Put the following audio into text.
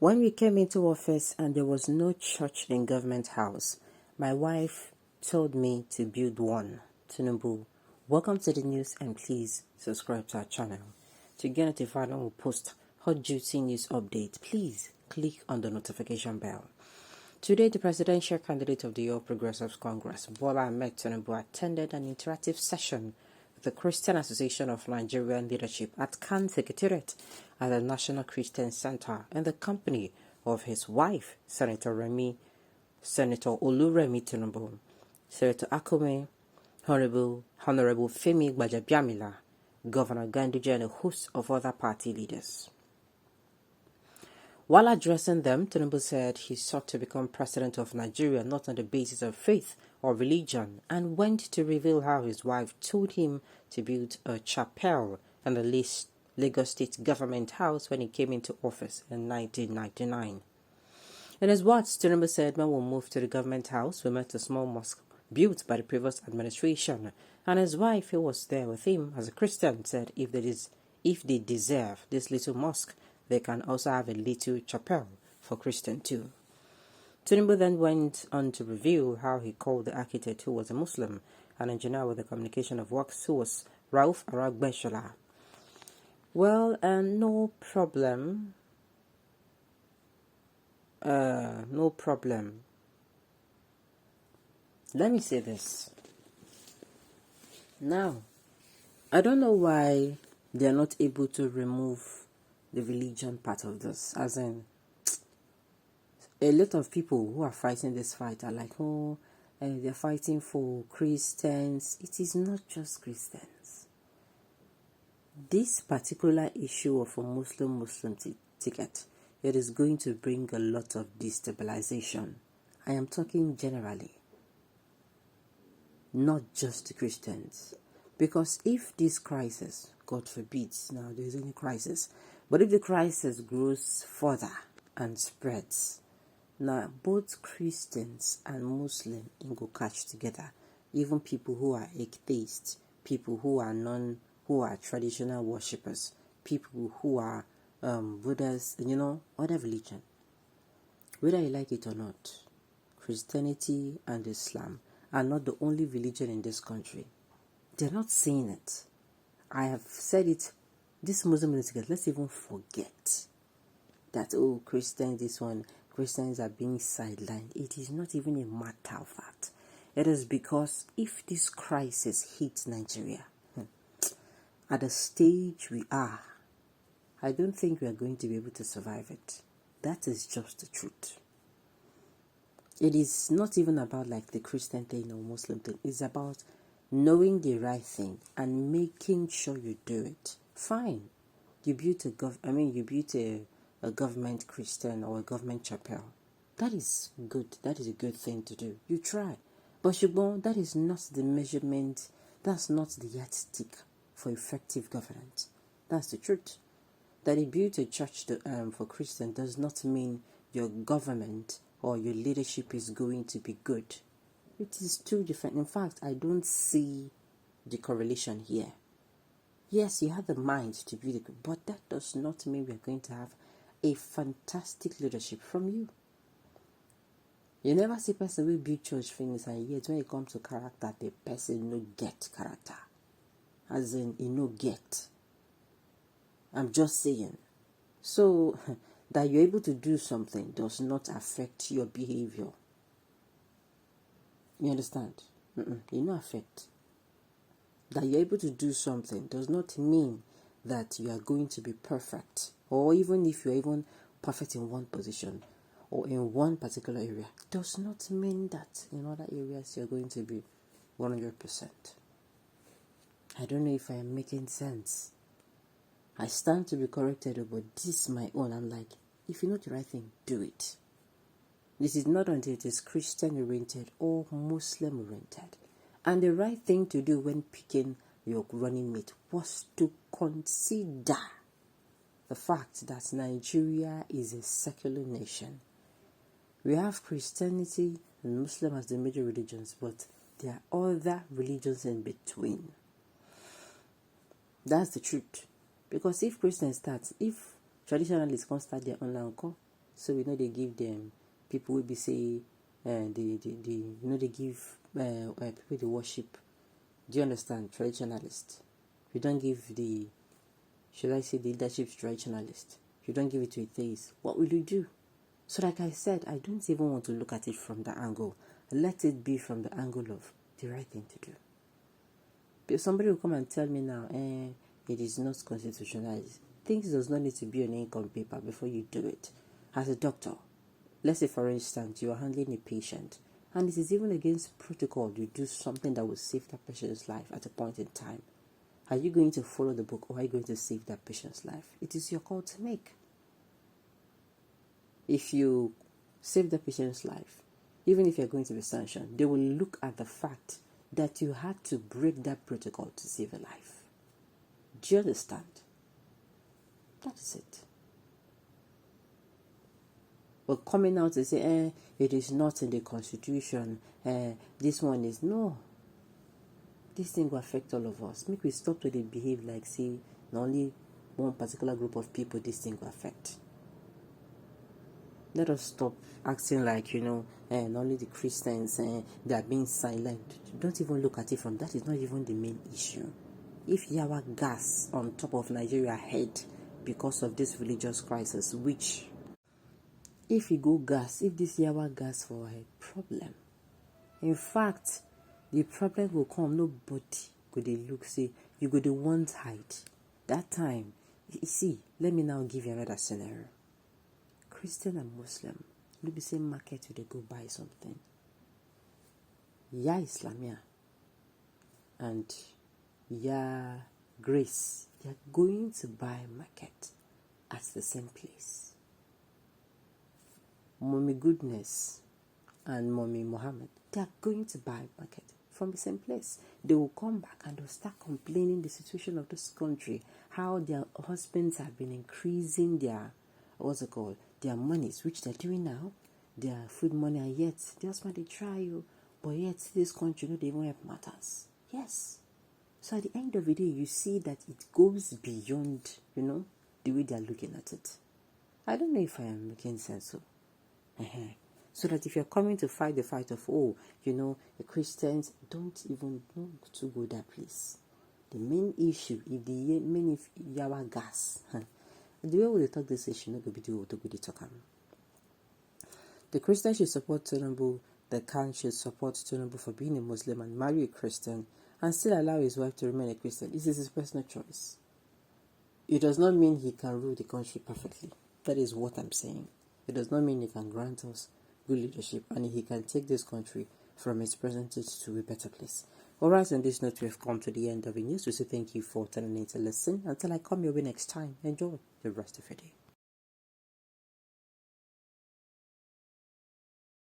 When we came into office and there was no church in Government House, my wife told me to build one. Tinubu, welcome to the news and please subscribe to our channel. To get notified when we post hot juicy news update, please click on the notification bell. Today, the presidential candidate of the All Progressives Congress, Bola Ahmed Tinubu, attended an interactive session with the Christian Association of Nigerian Leadership at Khan Secretariat at the National Christian Center in the company of his wife, Senator Oluremi Tinubu, Senator Akome, Honorable Femi Gbajabiamila, Governor Ganduje, and a host of other party leaders. While addressing them, Tinubu said he sought to become president of Nigeria not on the basis of faith or religion, and went to reveal how his wife told him to build a chapel in the Lagos State Government House when he came into office in 1999. In his words, Tinubu said, when we moved to the Government House, we met a small mosque built by the previous administration, and his wife, who was there with him as a Christian, said if they deserve this little mosque, they can also have a little chapel for Christian too. Tinubu then went on to reveal how he called the architect, who was a Muslim, an engineer with the communication of works, who was Rauf Aragbeshola. Well, no problem. No problem. Let me say this. Now, I don't know why they are not able to remove the religion part of this. As in, a lot of people who are fighting this fight are like, they're fighting for Christians. It is not just Christians. This particular issue of a Muslim ticket, it is going to bring a lot of destabilization. I am talking generally, not just Christians. Because if this crisis, God forbid, now there is any crisis, but if the crisis grows further and spreads, now both Christians and Muslims will catch together. Even people who are atheists, people who are traditional worshippers, people who are Buddhists, other religion. Whether you like it or not, Christianity and Islam are not the only religion in this country. They're not saying it. I have said it. This Muslim ticket, let's even forget that, Christians are being sidelined. It is not even a matter of that. It is because if this crisis hits Nigeria, at the stage we are, I don't think we are going to be able to survive it. That is just the truth. It is not even about like the Christian thing or Muslim thing. It's about knowing the right thing and making sure you do it. Fine. You built a government Christian or a government chapel. That is good. That is a good thing to do. You try. But that is not the measurement. That's not the yardstick for effective governance. That's the truth. That you built a church for Christian does not mean your government or your leadership is going to be good. It is two different. In fact, I don't see the correlation here. Yes, you have the mind to build it, but that does not mean we are going to have a fantastic leadership from you. You never see a person who build church things, and yet when it comes to character, the person no get character. As in, he no get. I'm just saying. So, that you're able to do something does not affect your behavior. You understand? You no affect. That you're able to do something does not mean that you are going to be perfect. Or even if you're even perfect in one position or in one particular area, does not mean that in other areas you're going to be 100%. I don't know if I am making sense. I stand to be corrected, but this is my own. I'm like, if you know the right thing, do it. This is not until it is Christian-oriented or Muslim-oriented. And the right thing to do when picking your running mate was to consider the fact that Nigeria is a secular nation. We have Christianity and Muslim as the major religions, but there are other religions in between. That's the truth. Because if Christians if traditionalists can't start their own language, So we know they give them people will be say they give people they worship. Do you understand? Traditionalists. You don't give the, should I say, the leadership traditionalist. You don't give it to atheists. What will you do? So like I said, I don't even want to look at it from the angle. Let it be from the angle of the right thing to do. But somebody will come and tell me now, it is not constitutionalized. Things does not need to be on income paper before you do it. As a doctor, let's say for instance, you are handling a patient, and it is even against protocol to do something that will save that patient's life at a point in time. Are you going to follow the book, or are you going to save that patient's life? It is your call to make. If you save the patient's life, even if you're going to be sanctioned, they will look at the fact that you had to break that protocol to save a life. Do you understand? That is it. But coming out to say, it is not in the constitution, this one is, no. This thing will affect all of us. Make we stop to behave like, say, not only one particular group of people this thing will affect. Let us stop acting like, not only the Christians, they are being silent. Don't even look at it from that. Is not even the main issue. If Yawa gas on top of Nigeria head because of this religious crisis, which, if you go gas, if this Yawa gas for a problem, in fact, the problem will come, nobody go they look, say, you go the one hide. That time, you see, let me now give you another scenario. Christian and Muslim, do the same market where they go buy something. Ya Islamia and Ya Grace, they are going to buy market at the same place. Mommy Goodness and Mommy Muhammad, they are going to buy market from the same place. They will come back and they'll start complaining the situation of this country, how their husbands have been increasing their, their monies, which they're doing now, their food money, and yet they just want to try you, but yet this country, they even help matters. Yes. So at the end of the day, you see that it goes beyond, the way they're looking at it. I don't know if I am making sense. So that if you're coming to fight the fight of, the Christians, don't even to go that place. The main issue, if the main Yawa gas, the way we talk this issue, not going to be to go talk. The Christian should support Tinubu. The Khan should support Tinubu for being a Muslim and marry a Christian and still allow his wife to remain a Christian. This is his personal choice. It does not mean he can rule the country perfectly. That is what I'm saying. It does not mean he can grant us good leadership and he can take this country from its present state to a better place. Alright, on this note, we have come to the end of the news. We say thank you for turning in to listen. Until I come your way next time, enjoy the rest of your day.